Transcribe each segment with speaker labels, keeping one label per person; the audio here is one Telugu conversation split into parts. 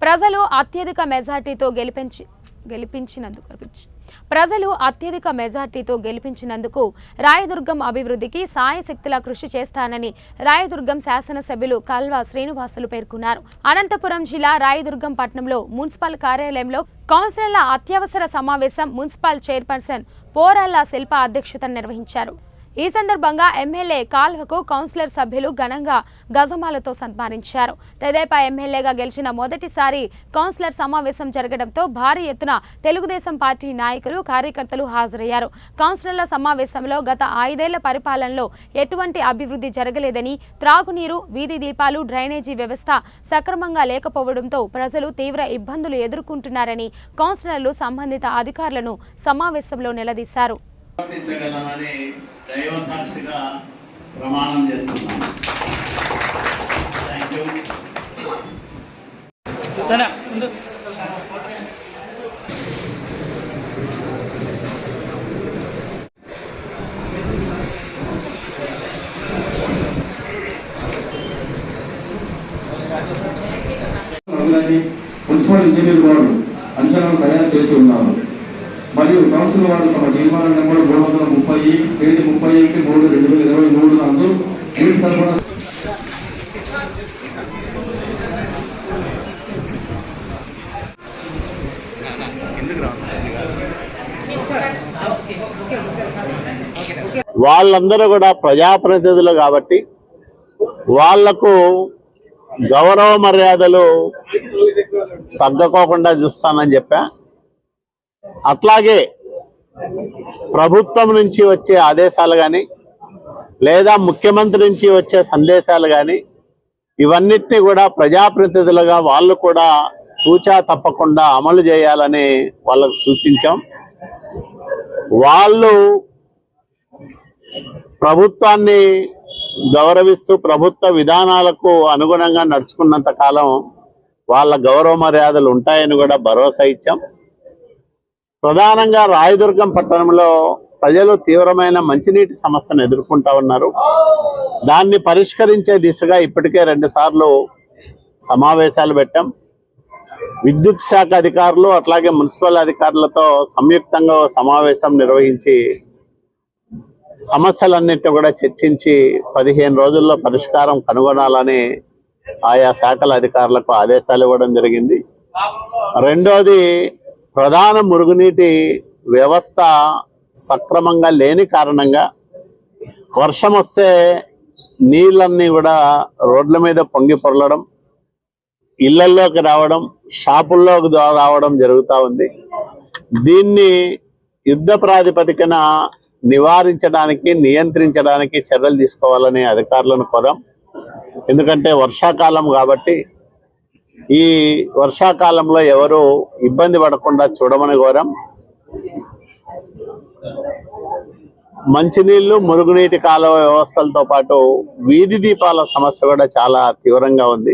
Speaker 1: ప్రజలు అత్యధిక మెజార్టీతో రాయదుర్గం అభివృద్ధికి సాయశక్తులా కృషి చేస్తానని రాయదుర్గం శాసనసభ్యులు కల్వ శ్రీనివాసులు పేర్కొన్నారు. అనంతపురం జిల్లా రాయదుర్గం పట్టణంలో మున్సిపల్ కార్యాలయంలో కౌన్సిలర్ల అత్యవసర సమావేశం మున్సిపల్ చైర్పర్సన్ పోరాళ్ల శిల్ప అధ్యక్షతన నిర్వహించారు. ఈ సందర్భంగా ఎమ్మెల్యే కాల్వకు కౌన్సిలర్ సభ్యులు ఘనంగా గజమాలతో సన్మానించారు. తెదేపా ఎమ్మెల్యేగా గెలిచిన మొదటిసారి కౌన్సిలర్ సమావేశం జరగడంతో భారీ ఎత్తున తెలుగుదేశం పార్టీ నాయకులు కార్యకర్తలు హాజరయ్యారు. కౌన్సిలర్ల సమావేశంలో గత 5 ఏళ్ల పరిపాలనలో ఎటువంటి అభివృద్ధి జరగలేదని, త్రాగునీరు, వీధి దీపాలు, డ్రైనేజీ వ్యవస్థ సక్రమంగా లేకపోవడంతో ప్రజలు తీవ్ర ఇబ్బందులు ఎదుర్కొంటున్నారని కౌన్సిలర్లు సంబంధిత అధికారులను సమావేశంలో నిలదీశారు.
Speaker 2: దైవ సాక్షిగా ప్రమాణం చేస్తున్నాను. Thank you.
Speaker 3: మున్సిపల్ ఇంజనీర్ వారు అంచనాలు తయారు చేసి ఉన్నారు. మరియు కౌన్సిల్ వారు తమ తీర్మానం నెంబర్ 330 తేదీ 31/3/2023 నందు నీటి సరఫరా
Speaker 2: వాళ్ళందరూ కూడా ప్రజాప్రతినిధులు కాబట్టి వాళ్లకు గౌరవ మర్యాదలు తగ్గకోకుండా చూస్తానని చెప్పా. అట్లాగే ప్రభుత్వం నుంచి వచ్చే ఆదేశాలు కానీ లేదా ముఖ్యమంత్రి నుంచి వచ్చే సందేశాలు కానీ ఇవన్నిటినీ కూడా ప్రజాప్రతినిధులుగా వాళ్ళు కూడా తూచా తప్పకుండా అమలు చేయాలని వాళ్ళకు సూచించాం. వాళ్ళు ప్రభుత్వాన్ని గౌరవిస్తూ ప్రభుత్వ విధానాలకు అనుగుణంగా నడుచుకున్నంత కాలం వాళ్ళ గౌరవ మర్యాదలు ఉంటాయని కూడా భరోసా ఇచ్చాం. ప్రధానంగా రాయదుర్గం పట్టణంలో ప్రజలు తీవ్రమైన మంచినీటి సమస్యను ఎదుర్కొంటా ఉన్నారు. దాన్ని పరిష్కరించే దిశగా ఇప్పటికే 2 సార్లు సమావేశాలు పెట్టాం. విద్యుత్ శాఖ అధికారులు అట్లాగే మున్సిపల్ అధికారులతో సంయుక్తంగా సమావేశం నిర్వహించి సమస్యలన్నింటినీ కూడా చర్చించి 15 రోజుల్లో పరిష్కారం కనుగొనాలని ఆయా శాఖల అధికారులకు ఆదేశాలు ఇవ్వడం జరిగింది. రెండోది, ప్రధాన మురుగునీటి వ్యవస్థ సక్రమంగా లేని కారణంగా వర్షం వస్తే నీళ్ళన్నీ కూడా రోడ్ల మీద పొంగి పొరలడం, ఇళ్లలోకి రావడం, షాపుల్లోకి రావడం జరుగుతూ ఉంది. దీన్ని యుద్ధ ప్రాతిపదికన నివారించడానికి, నియంత్రించడానికి చర్యలు తీసుకోవాలని అధికారులను కోరాం. ఎందుకంటే వర్షాకాలం కాబట్టి ఈ వర్షాకాలంలో ఎవరు ఇబ్బంది పడకుండా చూడమని కోరాం. మంచినీళ్లు, మురుగునీటి కాలువ వ్యవస్థలతో పాటు వీధి దీపాల సమస్య కూడా చాలా తీవ్రంగా ఉంది.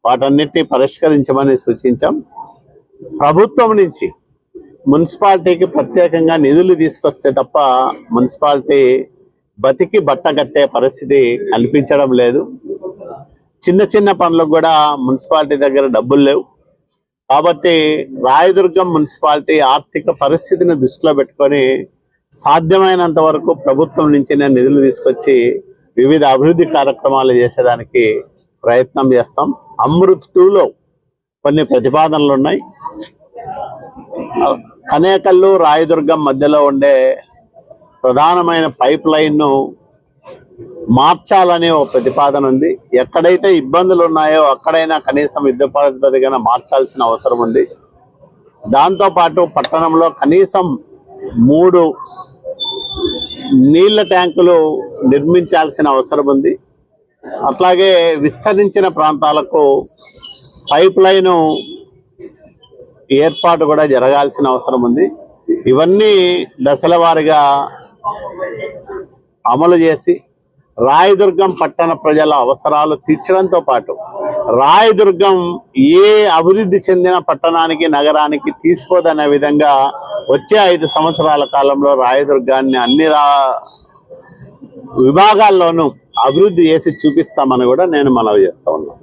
Speaker 2: వాటన్నిటిని పరిష్కరించమని సూచించాం. ప్రభుత్వం నుంచి మున్సిపాలిటీకి ప్రత్యేకంగా నిధులు తీసుకొస్తే తప్ప మున్సిపాలిటీ బతికి బట్టగట్టే పరిస్థితి కల్పించడం లేదు. చిన్న చిన్న పనులకు కూడా మున్సిపాలిటీ దగ్గర డబ్బులు లేవు. కాబట్టి రాయదుర్గం మున్సిపాలిటీ ఆర్థిక పరిస్థితిని దృష్టిలో పెట్టుకొని సాధ్యమైనంత వరకు ప్రభుత్వం నుంచి నేను నిధులు తీసుకొచ్చి వివిధ అభివృద్ధి కార్యక్రమాలు చేసేదానికి ప్రయత్నం చేస్తాం. అమృత్ 2లో కొన్ని ప్రతిపాదనలు ఉన్నాయి. కనేకల్లు రాయదుర్గం మధ్యలో ఉండే ప్రధానమైన పైప్ లైన్ను మార్చాలనే ఒక ప్రతిపాదన ఉంది. ఎక్కడైతే ఇబ్బందులు ఉన్నాయో అక్కడైనా కనీసం యుద్ధ ప్రాతిపదికన మార్చాల్సిన అవసరం ఉంది. దాంతోపాటు పట్టణంలో కనీసం 3 నీళ్ల ట్యాంకులు నిర్మించాల్సిన అవసరం ఉంది. అట్లాగే విస్తరించిన ప్రాంతాలకు పైప్ లైను ఏర్పాటు కూడా జరగాల్సిన అవసరం ఉంది. ఇవన్నీ దశల వారీగా అమలు చేసి రాయదుర్గం పట్టణ ప్రజల అవసరాలు తీర్చడంతో పాటు రాయదుర్గం ఏ అభివృద్ధి చెందిన పట్టణానికి, నగరానికి తీసుకోదనే విధంగా వచ్చే 5 సంవత్సరాల కాలంలో రాయదుర్గాన్ని అన్ని విభాగాల్లోనూ అభివృద్ధి చేసి చూపిస్తామని కూడా నేను మనవి చేస్తా ఉన్నాను.